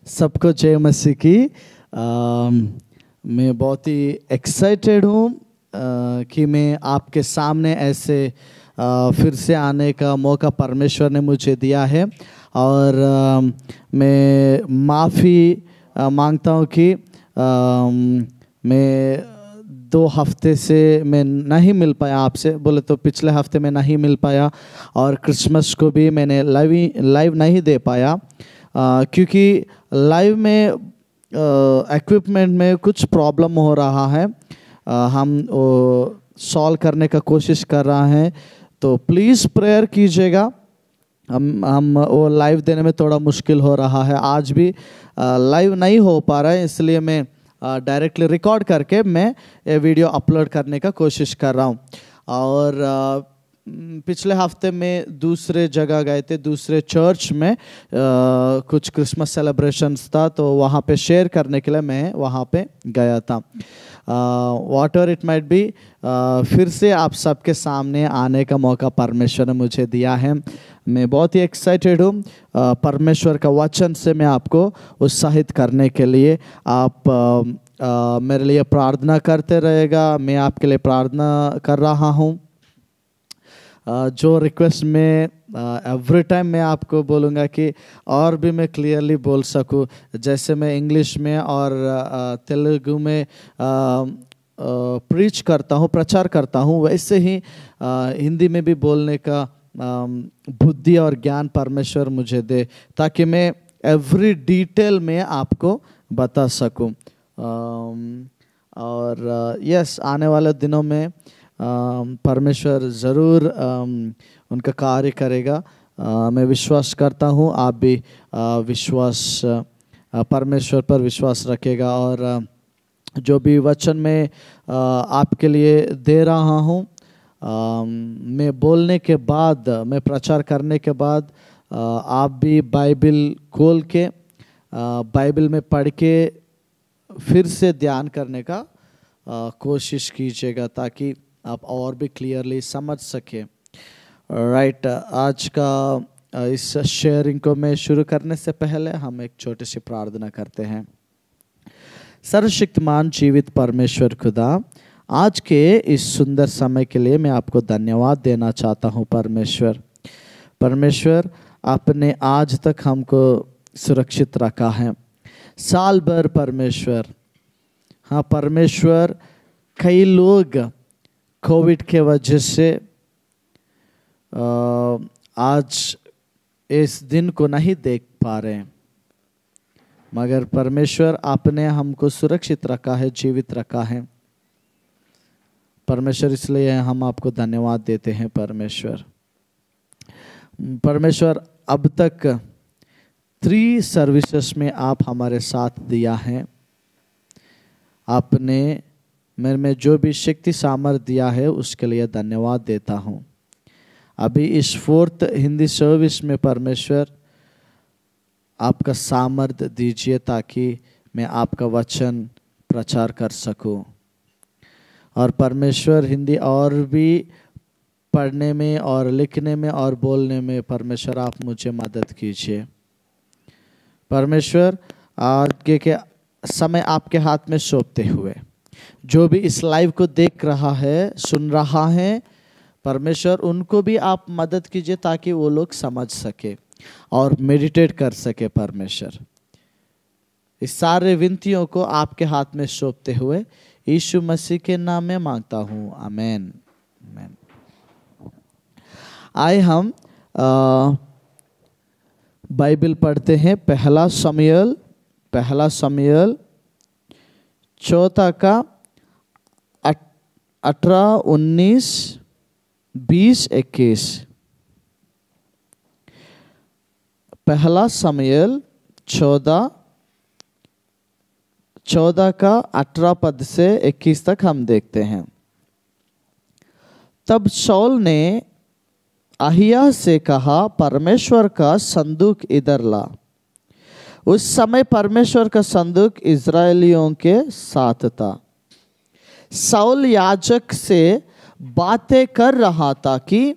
सबको जय मसीह की। मैं बहुत ही एक्साइटेड हूँ कि मैं आपके सामने ऐसे फिर से आने का मौका परमेश्वर ने मुझे दिया है। और मैं माफ़ी मांगता हूँ कि मैं 2 हफ्ते से मैं नहीं मिल पाया आपसे, बोले तो पिछले हफ्ते में नहीं मिल पाया, और क्रिसमस को भी मैंने लाइव नहीं दे पाया क्योंकि लाइव में इक्विपमेंट में कुछ प्रॉब्लम हो रहा है। हम सॉल्व करने का कोशिश कर रहा हैं, तो प्लीज़ प्रेयर कीजिएगा। हम वो लाइव देने में थोड़ा मुश्किल हो रहा है। आज भी लाइव नहीं हो पा रहा है, इसलिए मैं डायरेक्टली रिकॉर्ड करके मैं ये वीडियो अपलोड करने का कोशिश कर रहा हूँ। और पिछले हफ्ते में दूसरे जगह गए थे, दूसरे चर्च में कुछ क्रिसमस सेलिब्रेशंस था, तो वहाँ पे शेयर करने के लिए मैं वहाँ पे गया था। What ever it might be, फिर से आप सबके सामने आने का मौका परमेश्वर ने मुझे दिया है। मैं बहुत ही एक्साइटेड हूँ परमेश्वर का वचन से मैं आपको उत्साहित करने के लिए। आप मेरे लिए प्रार्थना करते रहेगा, मैं आपके लिए प्रार्थना कर रहा हूँ। जो रिक्वेस्ट में एवरी टाइम मैं आपको बोलूँगा कि और भी मैं क्लियरली बोल सकूँ, जैसे मैं इंग्लिश में और तेलुगु में प्रीच करता हूँ, प्रचार करता हूँ, वैसे ही हिंदी में भी बोलने का बुद्धि और ज्ञान परमेश्वर मुझे दे, ताकि मैं एवरी डिटेल में आपको बता सकूँ। और यस, आने वाले दिनों में परमेश्वर ज़रूर उनका कार्य करेगा। मैं विश्वास करता हूँ, आप भी विश्वास परमेश्वर पर विश्वास रखेगा। और जो भी वचन मैं आपके लिए दे रहा हूँ, मैं बोलने के बाद, मैं प्रचार करने के बाद आप भी बाइबल खोल के बाइबल में पढ़ के फिर से ध्यान करने का कोशिश कीजिएगा, ताकि आप और भी क्लियरली समझ सके। राइट, आज का इस शेयरिंग को मैं शुरू करने से पहले हम एक छोटी सी प्रार्थना करते हैं। सर्वशक्तिमान जीवित परमेश्वर खुदा, आज के इस सुंदर समय के लिए मैं आपको धन्यवाद देना चाहता हूँ। परमेश्वर आपने आज तक हमको सुरक्षित रखा है, साल भर परमेश्वर। हाँ परमेश्वर, कई लोग कोविड के वजह से आज इस दिन को नहीं देख पा रहे हैं, मगर परमेश्वर आपने हमको सुरक्षित रखा है, जीवित रखा है परमेश्वर, इसलिए हम आपको धन्यवाद देते हैं। परमेश्वर अब तक 3 सर्विसेज में आप हमारे साथ दिया है। आपने मेरे में जो भी शक्ति सामर्थ्य दिया है उसके लिए धन्यवाद देता हूँ। अभी इस 4th हिंदी सर्विस में परमेश्वर आपका सामर्थ्य दीजिए, ताकि मैं आपका वचन प्रचार कर सकूं। और परमेश्वर हिंदी और भी पढ़ने में और लिखने में और बोलने में परमेश्वर आप मुझे मदद कीजिए। परमेश्वर आगे के समय आपके हाथ में सौंपते हुए, जो भी इस लाइव को देख रहा है, सुन रहा है, परमेश्वर उनको भी आप मदद कीजिए, ताकि वो लोग समझ सके और मेडिटेट कर सके। परमेश्वर, इस सारे विनतियों को आपके हाथ में सौंपते हुए यीशु मसीह के नाम में मांगता हूँ, आमेन। आमेन। आए हम बाइबल पढ़ते हैं। पहला शमूएल 4 का 18, 19, 20, 21। पहला शमूएल 14 का 18 पद से 21 तक हम देखते हैं। तब शाऊल ने अहिय्याह से कहा, परमेश्वर का संदूक इधर ला। उस समय परमेश्वर का संदूक इज़राइलियों के साथ था। शाऊल याजक से बातें कर रहा था कि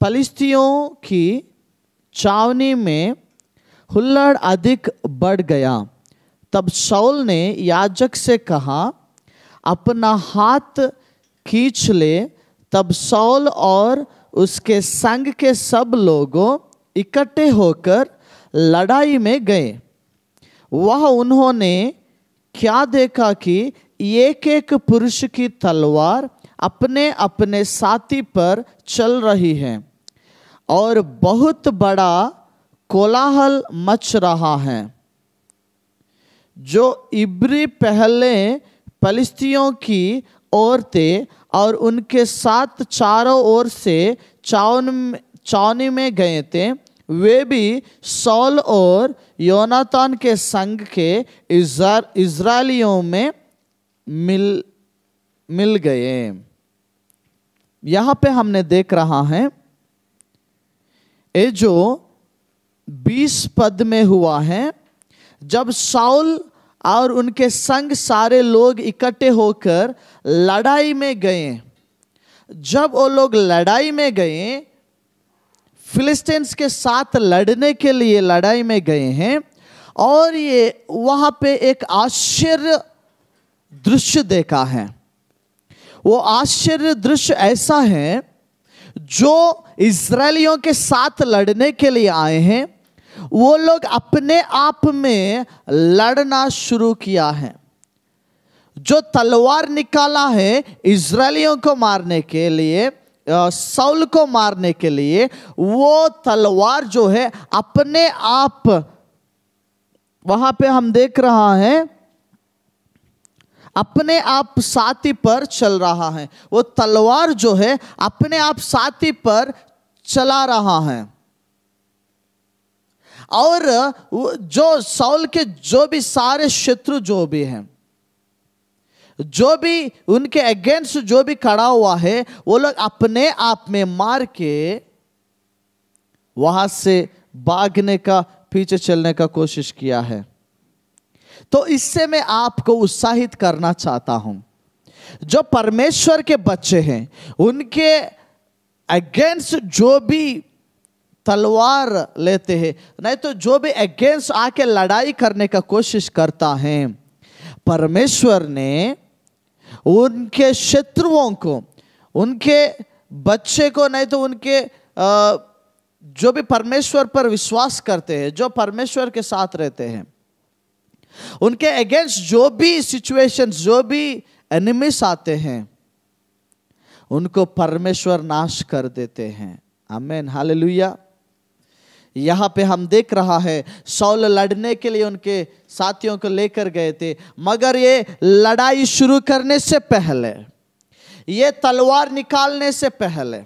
फलिस्तियों की छावनी में हुल्लड़ अधिक बढ़ गया। तब शाऊल ने याजक से कहा, अपना हाथ खींच ले। तब शाऊल और उसके संग के सब लोगों इकट्ठे होकर लड़ाई में गए। वह उन्होंने क्या देखा कि एक एक पुरुष की तलवार अपने अपने साथी पर चल रही है और बहुत बड़ा कोलाहल मच रहा है। जो इब्री पहले पलिश्तियों की ओर थे और उनके साथ चारों ओर से छावनी में गए थे, वे भी शाऊल और योनातान के संग के इज़राइलियों में मिल गए। यहाँ पे हमने देख रहा है ये जो 20 पद में हुआ है, जब शाऊल और उनके संग सारे लोग इकट्ठे होकर लड़ाई में गए। जब वो लोग लड़ाई में गए, फिलिस्तीन्स के साथ लड़ने के लिए लड़ाई में गए हैं, और ये वहां पे एक आश्चर्य दृश्य देखा है। वो आश्चर्य दृश्य ऐसा है, जो इज़राइलियों के साथ लड़ने के लिए आए हैं, वो लोग अपने आप में लड़ना शुरू किया है। जो तलवार निकाला है इज़राइलियों को मारने के लिए, शाऊल को मारने के लिए, वो तलवार जो है अपने आप, वहां पे हम देख रहा है, अपने आप साथी पर चल रहा है। वो तलवार जो है अपने आप साथी पर चला रहा है। और जो शाऊल के जो भी सारे शत्रु जो भी हैं, जो भी उनके अगेंस्ट जो भी खड़ा हुआ है, वो लोग अपने आप में मार के वहां से भागने का, पीछे चलने का कोशिश किया है। तो इससे मैं आपको उत्साहित करना चाहता हूं, जो परमेश्वर के बच्चे हैं, उनके अगेंस्ट जो भी तलवार लेते हैं, नहीं तो जो भी अगेंस्ट आके लड़ाई करने का कोशिश करता है, परमेश्वर ने उनके शत्रुओं को, उनके बच्चे को, नहीं तो उनके जो भी परमेश्वर पर विश्वास करते हैं, जो परमेश्वर के साथ रहते हैं, उनके अगेंस्ट जो भी सिचुएशंस, जो भी एनिमीज आते हैं, उनको परमेश्वर नाश कर देते हैं। आमीन, हालेलुया। यहाँ पे हम देख रहा है, शाऊल लड़ने के लिए उनके साथियों को लेकर गए थे, मगर ये लड़ाई शुरू करने से पहले, ये तलवार निकालने से पहले,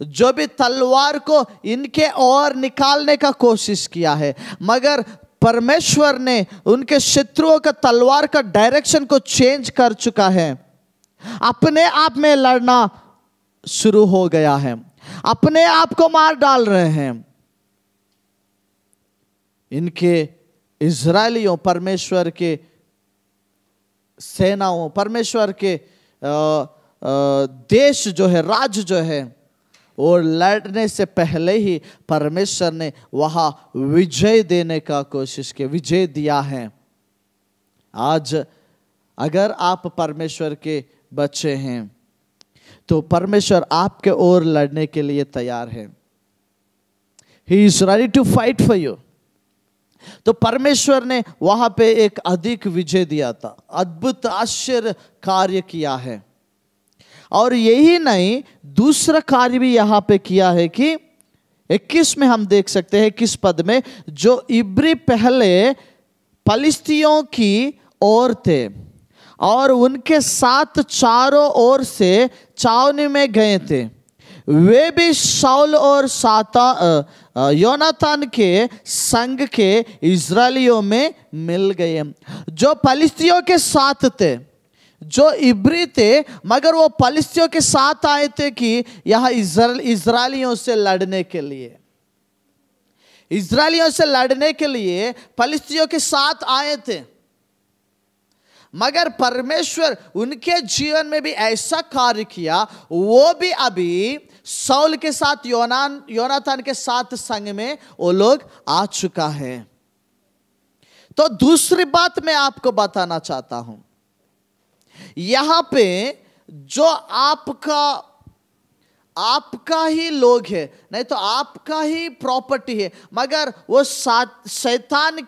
जो भी तलवार को इनके ओर निकालने का कोशिश किया है, मगर परमेश्वर ने उनके शत्रुओं का तलवार का डायरेक्शन को चेंज कर चुका है। अपने आप में लड़ना शुरू हो गया है, अपने आप को मार डाल रहे हैं। इनके इज़राइलियों, परमेश्वर के सेनाओं, परमेश्वर के देश जो है, राज्य जो है, और लड़ने से पहले ही परमेश्वर ने वहां विजय देने का कोशिश की, विजय दिया है। आज अगर आप परमेश्वर के बच्चे हैं, तो परमेश्वर आपके ओर लड़ने के लिए तैयार है। He is ready to fight for you। तो परमेश्वर ने वहां पे एक अधिक विजय दिया था, अद्भुत आश्चर्य कार्य किया है। और यही नहीं, दूसरा कार्य भी यहां पे किया है कि 21 में हम देख सकते हैं, 21 पद में, जो इब्री पहले पलिश्तियों की ओर थे और उनके साथ चारों ओर से छावनी में गए थे, वे भी शाऊल और योनातान के संग के इज़राइलियों में मिल गए। जो पलिश्तियों के साथ थे, जो इब्री थे, मगर वो पलिश्तियों के साथ आए थे कि यह इज़राइलियों से लड़ने के लिए, इज़राइलियों से लड़ने के लिए पलिश्तियों के साथ आए थे। मगर परमेश्वर उनके जीवन में भी ऐसा कार्य किया, वो भी अभी शाऊल के साथ योनातान के साथ संग में वो लोग आ चुका है। तो दूसरी बात मैं आपको बताना चाहता हूं, यहां पे जो आपका ही लोग है, नहीं तो आपका ही प्रॉपर्टी है, मगर वो शैतान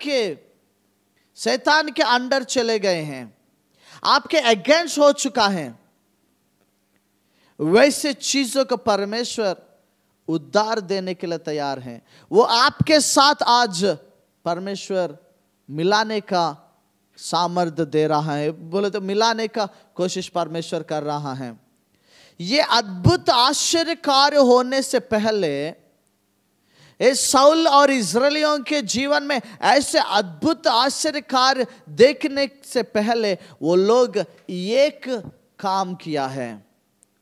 के अंडर चले गए हैं, आपके अगेंस्ट हो चुका है, वैसे चीजों को परमेश्वर उद्धार देने के लिए तैयार है। वो आपके साथ आज परमेश्वर मिलाने का सामर्थ्य दे रहा है, बोले तो मिलाने का कोशिश परमेश्वर कर रहा है। ये अद्भुत आश्चर्य कार्य होने से पहले, इस शाऊल और इस्राएलियों के जीवन में ऐसे अद्भुत आश्चर्य कार्य देखने से पहले वो लोग एक काम किया है,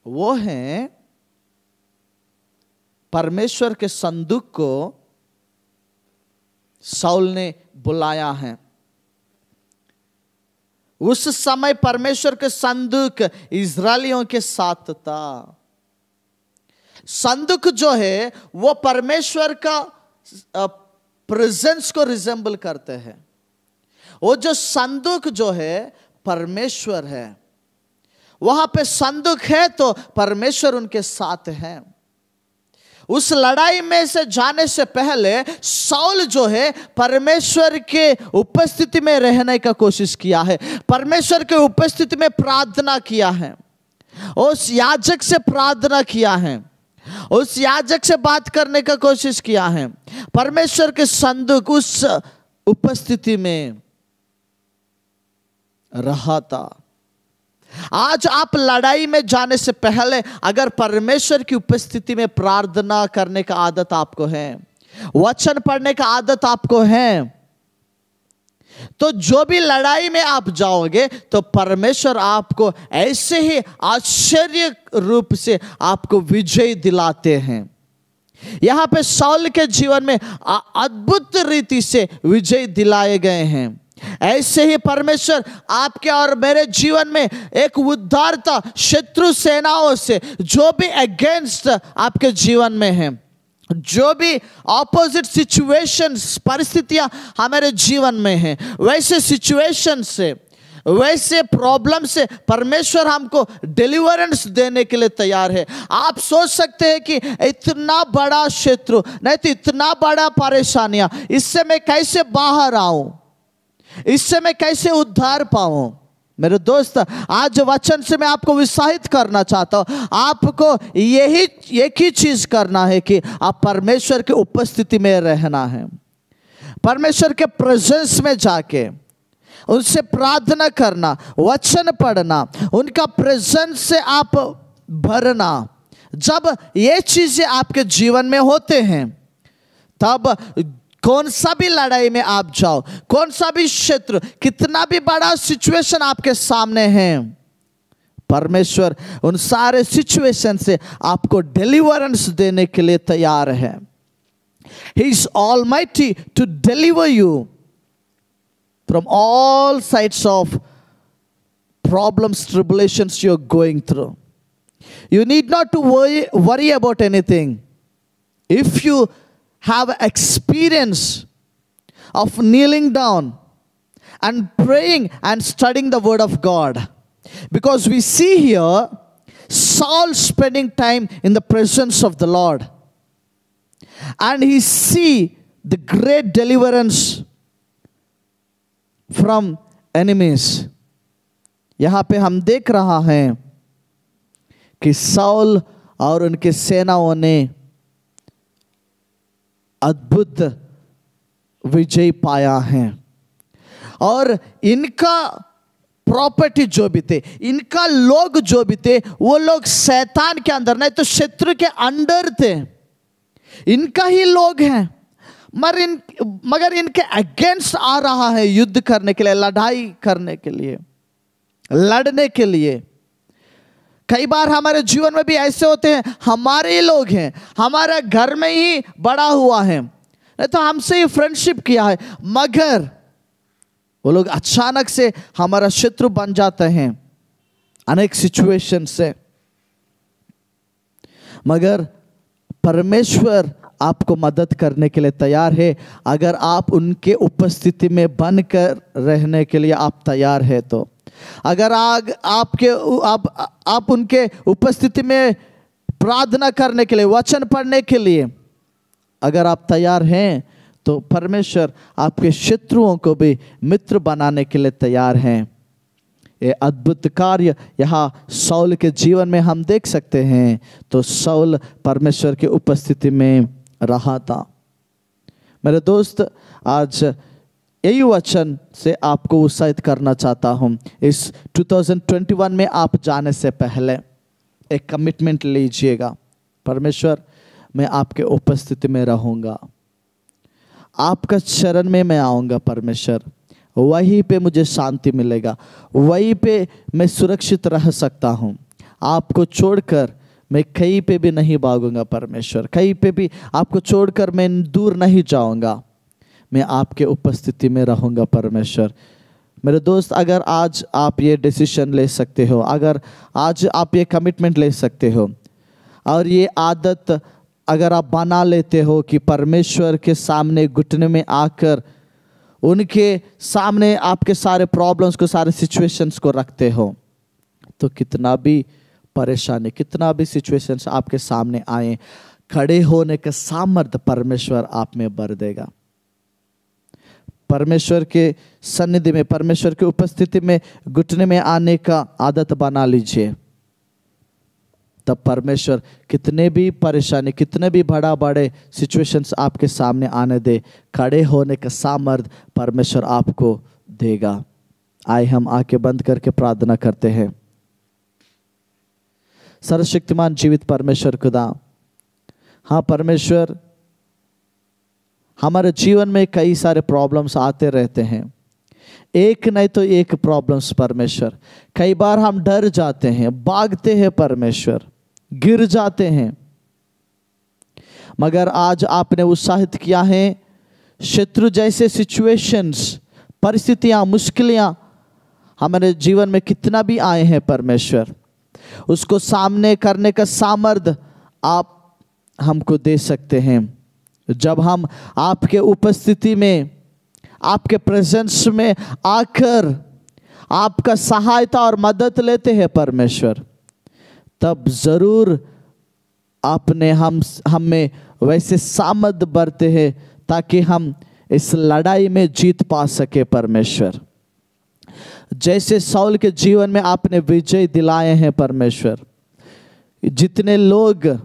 वो है परमेश्वर के संदूक को शाऊल ने बुलाया है। उस समय परमेश्वर के संदूक इस्राएलियों के साथ था। संदूक जो है वो परमेश्वर का प्रेजेंस को रिजेंबल करते हैं। वो जो संदूक जो है परमेश्वर है, वहां पे संदूक है तो परमेश्वर उनके साथ है। उस लड़ाई में से जाने से पहले शाऊल जो है परमेश्वर के उपस्थिति में रहने का कोशिश किया है, परमेश्वर के उपस्थिति में प्रार्थना किया है, उस याजक से प्रार्थना किया है, उस याजक से बात करने का कोशिश किया है। परमेश्वर के संदूक उस उपस्थिति में रहा था। आज आप लड़ाई में जाने से पहले अगर परमेश्वर की उपस्थिति में प्रार्थना करने का आदत आपको है, वचन पढ़ने का आदत आपको है, तो जो भी लड़ाई में आप जाओगे तो परमेश्वर आपको ऐसे ही आश्चर्य रूप से आपको विजय दिलाते हैं। यहां पे शाऊल के जीवन में अद्भुत रीति से विजय दिलाए गए हैं। ऐसे ही परमेश्वर आपके और मेरे जीवन में एक उद्धारता शत्रु सेनाओं से, जो भी अगेंस्ट आपके जीवन में है, जो भी ऑपोजिट सिचुएशंस परिस्थितियां हमारे जीवन में हैं, वैसे सिचुएशन से, वैसे प्रॉब्लम से परमेश्वर हमको डिलीवरेंस देने के लिए तैयार है। आप सोच सकते हैं कि इतना बड़ा शत्रु, नहीं तो इतना बड़ा परेशानियां, इससे मैं कैसे बाहर आऊं, इससे मैं कैसे उद्धार पाऊं। मेरे दोस्त, आज वचन से मैं आपको उत्साहित करना चाहता हूं। आपको यही एक ही चीज करना है कि आप परमेश्वर की उपस्थिति में रहना है, परमेश्वर के प्रेजेंस में जाके उनसे प्रार्थना करना, वचन पढ़ना, उनका प्रेजेंस से आप भरना। जब ये चीजें आपके जीवन में होते हैं, तब कौन सा भी लड़ाई में आप जाओ, कौन सा भी क्षेत्र, कितना भी बड़ा सिचुएशन आपके सामने है, परमेश्वर उन सारे सिचुएशन से आपको डिलीवरेंस देने के लिए तैयार है। He is almighty to deliver you from all sides of problems, tribulations you are going through. You need not to worry about anything. If you have experience of kneeling down and praying and studying the word of God, because we see here Saul spending time in the presence of the Lord, and he see the great deliverance from enemies. यहाँ पे हम देख रहा हैं कि Saul और उनके सेनाओं ने अद्भुत विजय पाया है, और इनका प्रॉपर्टी जो भी थे, इनका लोग जो भी थे, वो लोग शैतान के अंदर नहीं तो शत्रु के अंडर थे। इनका ही लोग हैं, मगर इनके अगेंस्ट आ रहा है युद्ध करने के लिए, लड़ाई करने के लिए, लड़ने के लिए। कई बार हमारे जीवन में भी ऐसे होते हैं, हमारे लोग हैं, हमारे घर में ही बड़ा हुआ है, नहीं तो हमसे ही फ्रेंडशिप किया है, मगर वो लोग अचानक से हमारा शत्रु बन जाते हैं अनेक सिचुएशन से। मगर परमेश्वर आपको मदद करने के लिए तैयार है, अगर आप उनके उपस्थिति में बनकर रहने के लिए आप तैयार है तो। अगर आप उनके उपस्थिति में प्रार्थना करने के लिए, वचन पढ़ने के लिए अगर आप तैयार हैं, तो परमेश्वर आपके शत्रुओं को भी मित्र बनाने के लिए तैयार हैं। ये अद्भुत कार्य यहाँ शाऊल के जीवन में हम देख सकते हैं। तो शाऊल परमेश्वर की उपस्थिति में रहा था। मेरे दोस्त, आज यही वचन से आपको उत्साहित करना चाहता हूँ। इस 2021 में आप जाने से पहले एक कमिटमेंट लीजिएगा, परमेश्वर मैं आपके उपस्थिति में रहूँगा, आपका शरण में मैं आऊँगा परमेश्वर, वहीं पे मुझे शांति मिलेगा, वहीं पे मैं सुरक्षित रह सकता हूँ। आपको छोड़कर मैं कहीं पे भी नहीं भागूंगा परमेश्वर, कहीं पे भी आपको छोड़कर मैं दूर नहीं जाऊंगा, मैं आपके उपस्थिति में रहूंगा परमेश्वर। मेरे दोस्त, अगर आज आप ये डिसीजन ले सकते हो, अगर आज आप ये कमिटमेंट ले सकते हो और ये आदत अगर आप बना लेते हो कि परमेश्वर के सामने घुटने में आकर उनके सामने आपके सारे प्रॉब्लम्स को, सारे सिचुएशंस को रखते हो, तो कितना भी परेशानी, कितना भी सिचुएशंस आपके सामने आए, खड़े होने का सामर्थ्य परमेश्वर आप में भर देगा। परमेश्वर के सन्निधि में, परमेश्वर की उपस्थिति में घुटने में आने का आदत बना लीजिए, तब परमेश्वर कितने भी परेशानी, कितने भी बड़े सिचुएशंस आपके सामने आने दे, खड़े होने का सामर्थ्य परमेश्वर आपको देगा। आइए हम आंखें बंद करके प्रार्थना करते हैं। सर्वशक्तिमान जीवित परमेश्वर खुदा, हाँ परमेश्वर, हमारे जीवन में कई सारे प्रॉब्लम्स आते रहते हैं, एक नहीं तो एक प्रॉब्लम्स परमेश्वर। कई बार हम डर जाते हैं, भागते हैं परमेश्वर, गिर जाते हैं, मगर आज आपने उत्साहित किया है। शत्रु जैसे सिचुएशंस, परिस्थितियां, मुश्किलें हमारे जीवन में कितना भी आए हैं परमेश्वर, उसको सामने करने का सामर्थ्य आप हमको दे सकते हैं जब हम आपके उपस्थिति में, आपके प्रेजेंस में आकर आपका सहायता और मदद लेते हैं परमेश्वर। तब जरूर आपने हम में वैसे सामर्थ्य बरते हैं ताकि हम इस लड़ाई में जीत पा सके परमेश्वर। जैसे शाऊल के जीवन में आपने विजय दिलाए हैं परमेश्वर, जितने लोग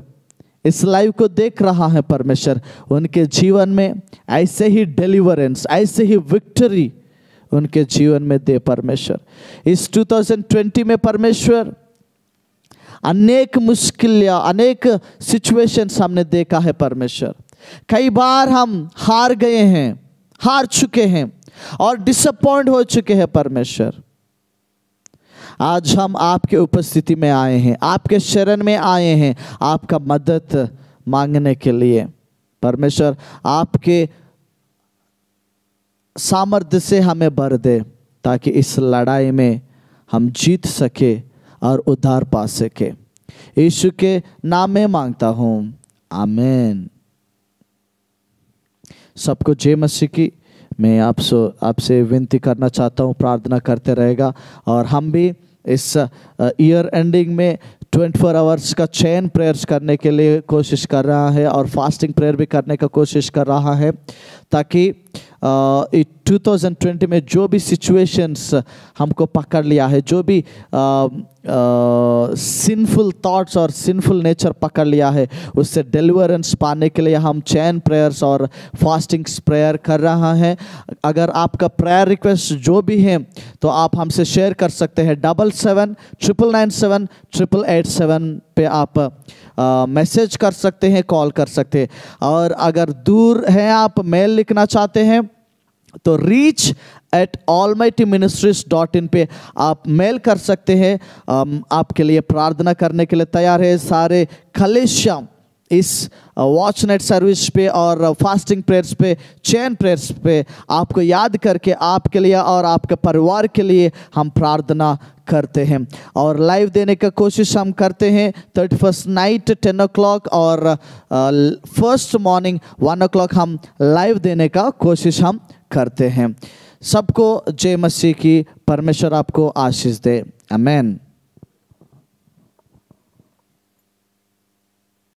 इस लाइव को देख रहा है परमेश्वर, उनके जीवन में ऐसे ही डिलीवरेंस, ऐसे ही विक्ट्री उनके जीवन में दे परमेश्वर। इस 2020 में परमेश्वर अनेक मुश्किलें, अनेक सिचुएशंस हमने देखा है परमेश्वर। कई बार हम हार गए हैं, हार चुके हैं और डिसअपॉइंट हो चुके हैं परमेश्वर। आज हम आपके उपस्थिति में आए हैं, आपके शरण में आए हैं, आपका मदद मांगने के लिए परमेश्वर। आपके सामर्थ्य से हमें भर दे ताकि इस लड़ाई में हम जीत सके और उद्धार पा सके। यीशु के नाम में मांगता हूँ, आमीन। सबको जय मसीह की। मैं आपसे विनती करना चाहता हूँ, प्रार्थना करते रहेगा। और हम भी इस ईयर एंडिंग में 24 आवर्स का चेन प्रेयर्स करने के लिए कोशिश कर रहा है और फास्टिंग प्रेयर भी करने का कोशिश कर रहा है, ताकि 2020 में जो भी सिचुएशंस हमको पकड़ लिया है, जो भी सिंफुल थॉट्स और सिंफुल नेचर पकड़ लिया है, उससे डिलीवरेंस पाने के लिए हम चैन प्रेयर्स और फास्टिंग्स प्रेयर कर रहा है। अगर आपका प्रेयर रिक्वेस्ट जो भी है तो आप हमसे शेयर कर सकते हैं। 77997887 पे आप मैसेज कर सकते हैं, कॉल कर सकते हैं। और अगर दूर हैं आप, मेल लिखना चाहते हैं तो reach@almightyministries.in पे आप मेल कर सकते हैं। आपके लिए प्रार्थना करने के लिए तैयार है। सारे कलीसिया इस वॉच नाइट सर्विस पे और फास्टिंग प्रेयर्स पे, चैन प्रेयर्स पे आपको याद करके आपके लिए और आपके परिवार के लिए हम प्रार्थना करते हैं। और लाइव देने का कोशिश हम करते हैं 31st नाइट 10 o'clock और फर्स्ट मॉर्निंग 1 o'clock हम लाइव देने का कोशिश हम करते हैं। सबको जय मसीह की, परमेश्वर आपको आशीष दे। आमेन।